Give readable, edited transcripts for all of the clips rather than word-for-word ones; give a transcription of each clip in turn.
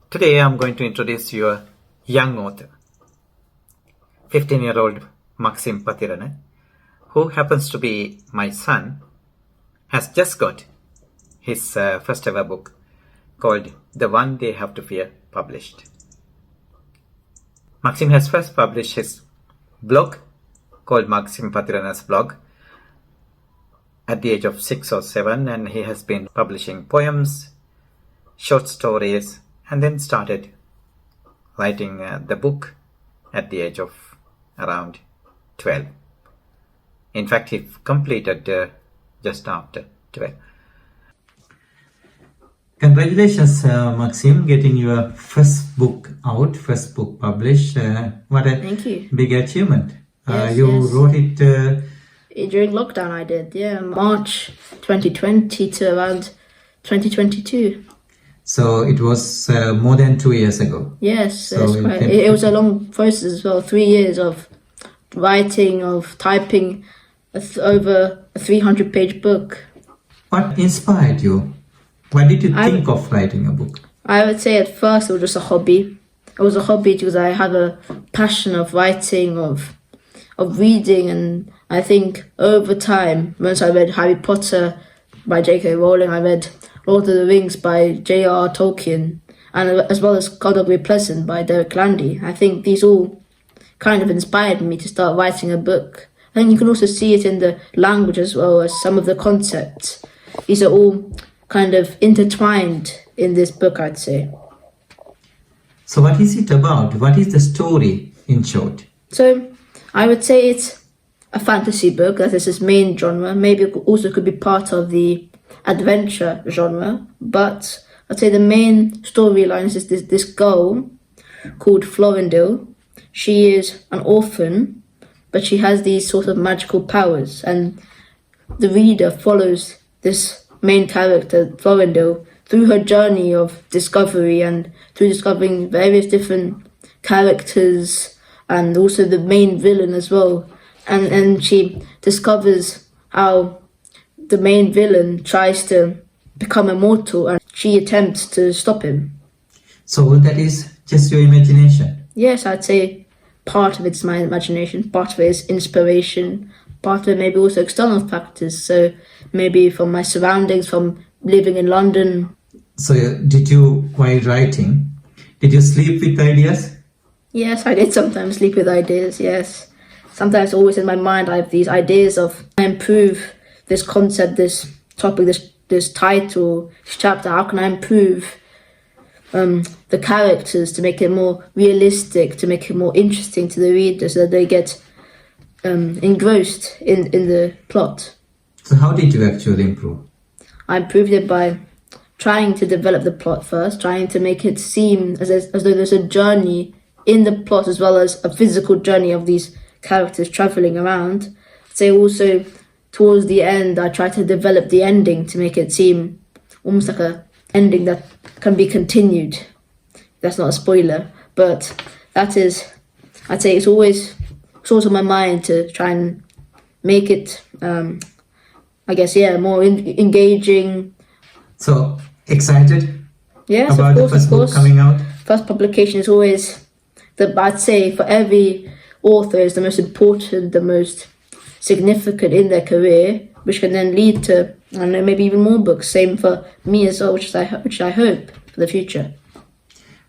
Today I'm going to introduce you a young author, 15-year-old Maxim Pathirana, who happens to be my son, has just got his first ever book called The One They Have to Fear published. Maxim has first published his blog called Maxim Pathirana's blog at the age of 6 or 7, and he has been publishing poems, short stories, and then started writing the book at the age of around 12. In fact, he completed just after 12. Congratulations, Maxim, getting your first book out, first book published. What a Thank you. Big achievement. Yes, you yes. wrote it During lockdown I did, March 2020 to around 2022. so it was more than 2 years ago. Yes, So it was a long process as well, 3 years of writing, of typing over a 300-page book. What inspired you? Why did you think of writing a book? I would say at first it was just a hobby. It was a hobby because I had a passion of writing, of reading, and I think over time, once I read Harry Potter by J.K. Rowling, I read Lord of the Rings by J.R.R. Tolkien, and as well as God of Be Pleasant by Derek Landy. I think these all kind of inspired me to start writing a book. I think you can also see it in the language as well as some of the concepts. These are all kind of intertwined in this book, I'd say. So what is it about? What is the story in short? So I would say it's a fantasy book, that is its main genre. Maybe it also could be part of the adventure genre, but I'd say the main storyline is this girl called Florindel. She is an orphan, but she has these sort of magical powers, and the reader follows this main character, Florindel, through her journey of discovery and through discovering various different characters and also the main villain as well. And she discovers how the main villain tries to become immortal and she attempts to stop him. So that is just your imagination? Yes, I'd say part of it's my imagination, part of it is inspiration, part of it maybe also external factors. So maybe from my surroundings, from living in London. So did you, while writing, did you sleep with ideas? Yes, I did sometimes sleep with ideas, yes. Sometimes always in my mind I have these ideas of I improve this concept, this topic, this title, this chapter. How can I improve the characters to make it more realistic, to make it more interesting to the reader so that they get engrossed in the plot. So how did you actually improve? I improved it by trying to develop the plot first, trying to make it seem as though there's a journey in the plot as well as a physical journey of these characters travelling around. So also towards the end I try to develop the ending to make it seem almost like a ending that can be continued. That's not a spoiler, but that is, I'd say it's always sort of my mind to try and make it more engaging. So excited? Yes, about of course, the first book coming out? First publication is always, I'd say for every author is the most important, the most significant in their career, which can then lead to, I don't know, maybe even more books. Same for me as well, which I hope for the future.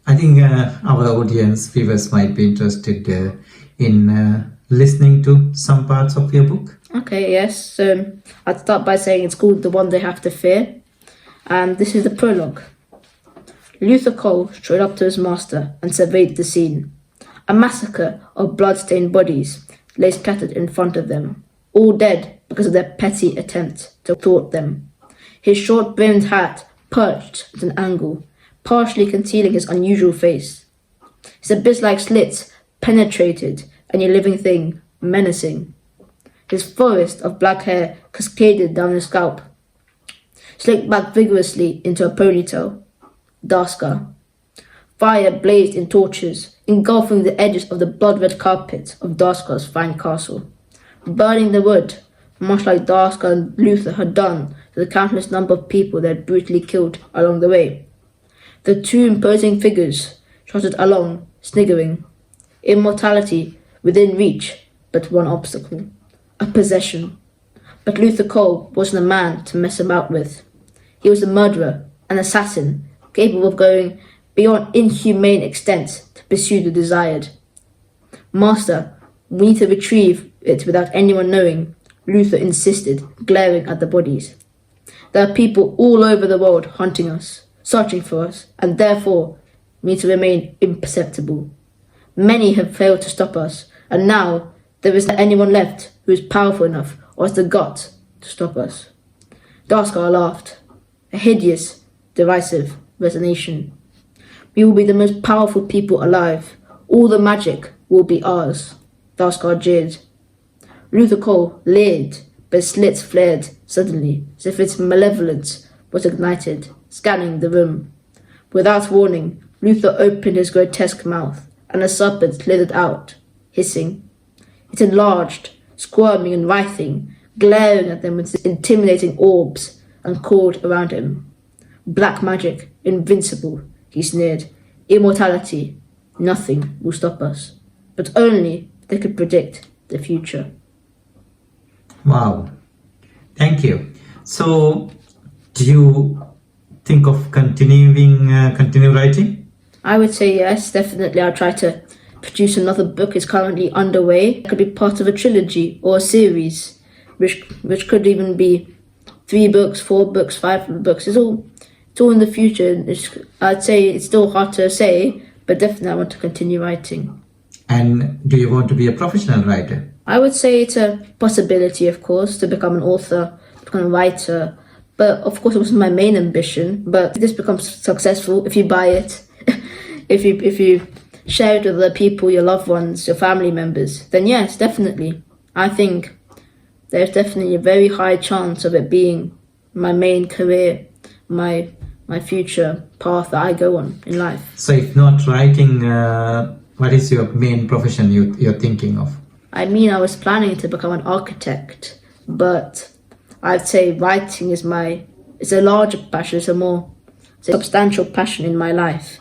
I think our audience, viewers might be interested in listening to some parts of your book. Okay, yes. So I'd start by saying it's called The One They Have to Fear. And this is the prologue. Luther Cole strode up to his master and surveyed the scene. A massacre of blood-stained bodies lay scattered in front of them, all dead because of their petty attempt to thwart them. His short-brimmed hat perched at an angle, partially concealing his unusual face. His abyss-like slits penetrated any living thing, menacing. His forest of black hair cascaded down his scalp, slicked back vigorously into a ponytail. Darska. Fire blazed in torches, engulfing the edges of the blood-red carpet of Darska's fine castle, burning the wood, much like Darska and Luther had done to the countless number of people they had brutally killed along the way. The two imposing figures trotted along, sniggering. Immortality within reach, but one obstacle. A possession. But Luther Cole wasn't a man to mess about with. He was a murderer, an assassin, capable of going beyond inhumane extents to pursue the desired. Master, we need to retrieve it without anyone knowing, Luther insisted, glaring at the bodies. There are people all over the world hunting us, searching for us, and therefore we need to remain imperceptible. Many have failed to stop us, and now there isn't anyone left who is powerful enough or has the guts to stop us. Darskar laughed, a hideous, derisive resignation. We will be the most powerful people alive. All the magic will be ours, Darskar jeered. Luther Cole leered, but his slits flared suddenly, as if its malevolence was ignited, scanning the room. Without warning, Luther opened his grotesque mouth, and a serpent slithered out, hissing. It enlarged, squirming and writhing, glaring at them with its intimidating orbs, and crawled around him. Black magic, invincible, he sneered. Immortality, nothing will stop us. But only they could predict the future. Wow. Thank you. So, do you think of continue writing? I would say yes, definitely. I'll try to produce another book. It's currently underway. It could be part of a trilogy or a series, which could even be 3 books, 4 books, 5 books. It's all in the future. I'd say it's still hard to say, but definitely I want to continue writing. And do you want to be a professional writer? I would say it's a possibility, of course, to become an author, become a writer. But of course, it wasn't my main ambition. But if this becomes successful, if you buy it, if you share it with other people, your loved ones, your family members, then yes, definitely. I think there's definitely a very high chance of it being my main career, my future path that I go on in life. So if not writing, what is your main profession you're thinking of? I mean, I was planning to become an architect, but I'd say writing is it's a larger passion, it's a more substantial passion in my life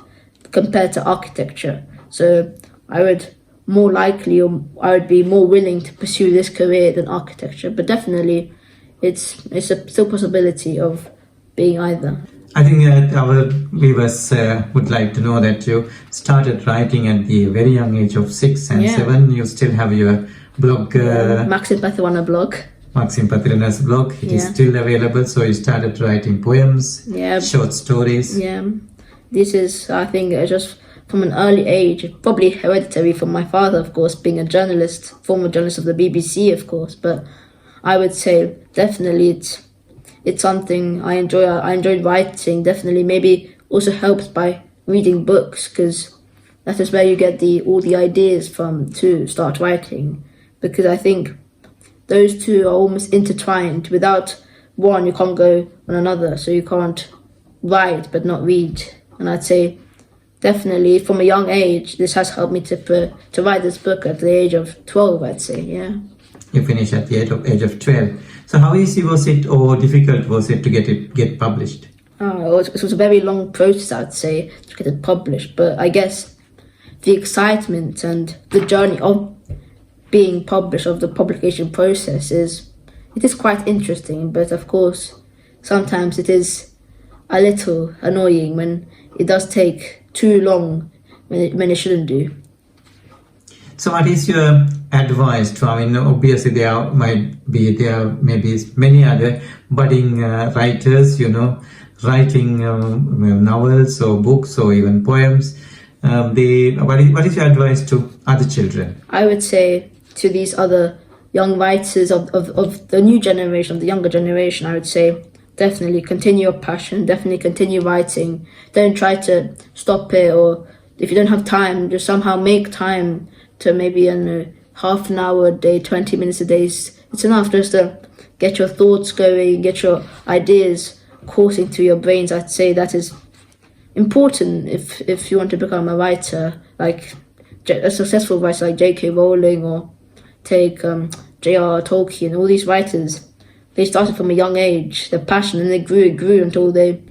compared to architecture. So I would be more willing to pursue this career than architecture, but definitely it's a still possibility of being either. I think that our viewers would like to know that you started writing at the very young age of 6 and 7. You still have your blog. Maxim Pathirana blog. Maxim Pathirana's blog. It is still available. So you started writing poems, short stories. Yeah. This is, I think, just from an early age, probably hereditary from my father, of course, being a journalist, former journalist of the BBC, of course. But I would say definitely it's something I enjoy. I enjoyed writing, definitely. Maybe also helped by reading books, because that is where you get all the ideas from to start writing. Because I think those two are almost intertwined. Without one, you can't go on another. So you can't write but not read. And I'd say definitely from a young age, this has helped me to write this book at the age of 12, I'd say, yeah. You finished at the age of 12. So how easy was it or difficult was it to get published? It was a very long process, I'd say, to get it published. But I guess the excitement and the journey of being published, of the publication process, is quite interesting. But of course, sometimes it is a little annoying when it does take too long when it shouldn't do. So what is your advice to, obviously there may be many other budding writers, writing novels or books or even poems. What is your advice to other children? I would say to these other young writers of the new generation, of the younger generation, I would say definitely continue your passion, definitely continue writing. Don't try to stop it, or if you don't have time, just somehow make time to maybe half an hour a day, 20 minutes a day. It's enough just to get your thoughts going, get your ideas coursing through your brains. I'd say that is important if you want to become a writer, like a successful writer like J.K. Rowling, or take J.R.R. Tolkien. All these writers, they started from a young age, their passion, and they grew until they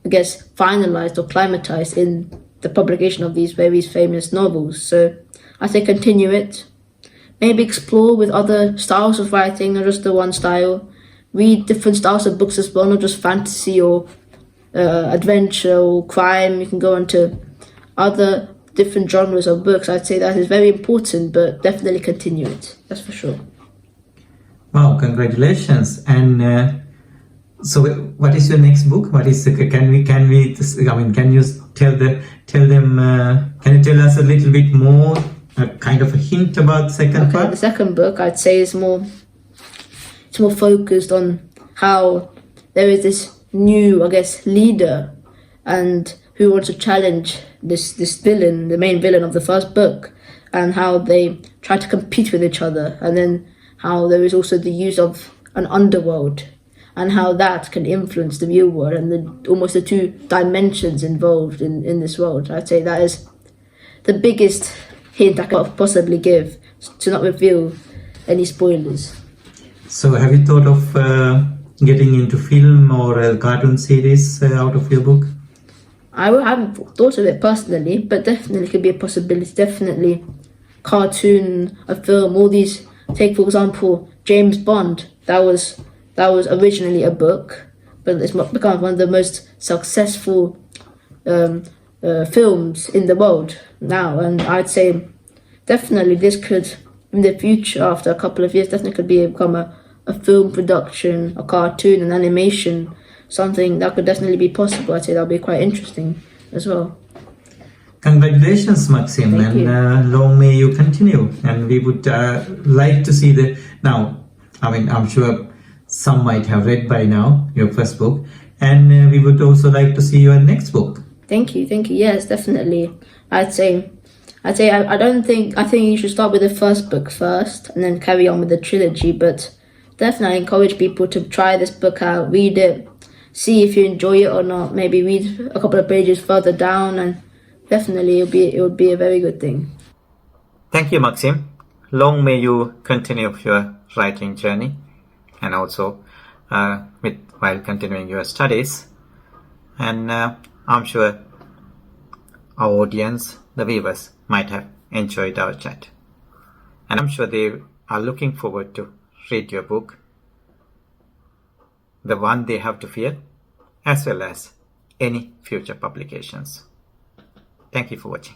I guess, finalized or climatized in the publication of these very famous novels. So I say continue it. Maybe explore with other styles of writing, not just the one style. Read different styles of books as well, not just fantasy or adventure or crime. You can go into other different genres of books. I'd say that is very important, but definitely continue it. That's for sure. Wow, congratulations! And so, what is your next book? What is can you tell them? Can you tell us a little bit more, kind of a hint about the second part? The second book, I'd say, is more focused on how there is this new, I guess, leader, and who wants to challenge this villain, the main villain of the first book, and how they try to compete with each other, and then how there is also the use of an underworld, and how that can influence the real world, and almost the two dimensions involved in this world. I'd say that is the biggest hint I could possibly give, to not reveal any spoilers. So have you thought of getting into film or a cartoon series out of your book? I haven't thought of it personally, but definitely could be a possibility. Definitely cartoon, a film, all these. Take, for example, James Bond. That was originally a book, but it's become one of the most successful films in the world now. And I'd say definitely this could, in the future, after a couple of years, definitely could become a film production, a cartoon, an animation, something that could definitely be possible. I'd say that would be quite interesting as well. Congratulations, Maxim, Thank you. Long may you continue. And we would like to see I'm sure some might have read by now your first book, and we would also like to see your next book. Thank you. Yes, definitely. I think you should start with the first book first, and then carry on with the trilogy. But definitely, I encourage people to try this book out, read it, see if you enjoy it or not. Maybe read a couple of pages further down, and definitely it would be a very good thing. Thank you, Maxim. Long may you continue your writing journey, and also while continuing your studies. And I'm sure our audience, the viewers, might have enjoyed our chat. And I'm sure they are looking forward to read your book, The One They Have to Fear, as well as any future publications. Thank you for watching.